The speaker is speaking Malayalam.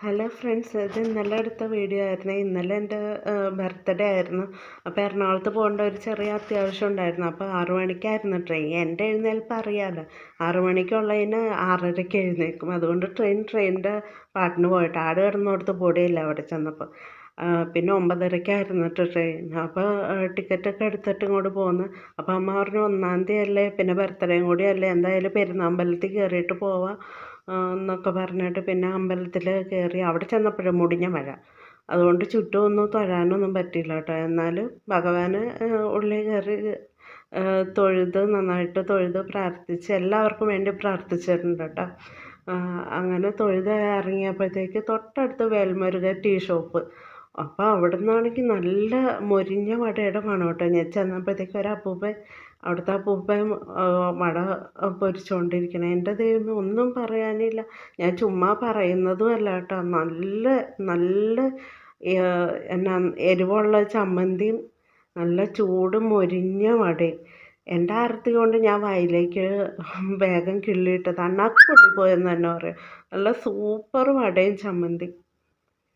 ഹലോ ഫ്രണ്ട്സ്, ഇത് ഇന്നലെ എടുത്ത വീഡിയോ ആയിരുന്നു. ഇന്നലെ എൻ്റെ ബർത്ത്ഡേ ആയിരുന്നു. അപ്പോൾ എറണാകുളത്ത് പോകേണ്ട ഒരു ചെറിയ അത്യാവശ്യം ഉണ്ടായിരുന്നു. അപ്പോൾ 6 മണിക്കായിരുന്നു ട്രെയിൻ. എൻ്റെ എഴുന്നേൽപ്പ് അറിയാമല്ലോ, 6 മണിക്കുള്ളതിന് 6:30ക്ക് എഴുന്നേൽക്കും. അതുകൊണ്ട് ട്രെയിനിൻ്റെ പാട്ടിന് പോയിട്ട് ആട് കിടന്നിടത്ത് പൊടിയില്ല അവിടെ ചെന്നപ്പോൾ. പിന്നെ 9:30ക്കായിരുന്നു ട്രെയിൻ. അപ്പോൾ ടിക്കറ്റൊക്കെ എടുത്തിട്ട് ഇങ്ങോട്ട് പോന്നു. അപ്പോൾ അമ്മ പറഞ്ഞു 1-ാം തീയതി അല്ലേ, പിന്നെ ബർത്ത്ഡേയും കൂടി അല്ലേ, എന്തായാലും പെരുന്നാമ്പലത്തിൽ കയറിയിട്ട് പോവാം എന്നൊക്കെ പറഞ്ഞിട്ട് പിന്നെ അമ്പലത്തിൽ കയറി. അവിടെ ചെന്നപ്പോഴും മുടിഞ്ഞ മഴ. അതുകൊണ്ട് ചുറ്റുമൊന്നും തൊഴാനൊന്നും പറ്റിയില്ല കേട്ടോ. എന്നാലും ഭഗവാന് ഉള്ളിൽ കയറി നന്നായിട്ട് തൊഴുത് പ്രാർത്ഥിച്ച് എല്ലാവർക്കും വേണ്ടി പ്രാർത്ഥിച്ചിട്ടുണ്ട് കേട്ടോ. അങ്ങനെ തൊഴുത് ഇറങ്ങിയപ്പോഴത്തേക്ക് തൊട്ടടുത്ത് വേൽമുരുകൻ ടീ ഷോപ്പ്. അപ്പോൾ അവിടെ നിന്നാണെങ്കിൽ നല്ല മൊരിഞ്ഞ വടയുടെ മണം കേട്ടോ. ഞാൻ ചെന്നപ്പോഴത്തേക്ക് ഒരപ്പൂപ്പൻ, അവിടുത്തെ അപ്പൂപ്പൻ വട പൊരിച്ചുകൊണ്ടിരിക്കണേ. എൻ്റെ ദൈവമേ, ഒന്നും പറയാനില്ല. ഞാൻ ചുമ്മാ പറയുന്നതും അല്ല കേട്ടോ. നല്ല നല്ല എന്നാ എരിവുള്ള ചമ്മന്തിയും നല്ല ചൂട് മൊരിഞ്ഞ വടയും. എൻ്റെ ആരത്തി കൊണ്ട് ഞാൻ വായിലേക്ക് വേഗം കിള്ളിയിട്ടത്. അണ്ണാക്ക് പൊട്ടിപ്പോയെന്ന് തന്നെ പറയാം. നല്ല സൂപ്പർ വടയും ചമ്മന്തി.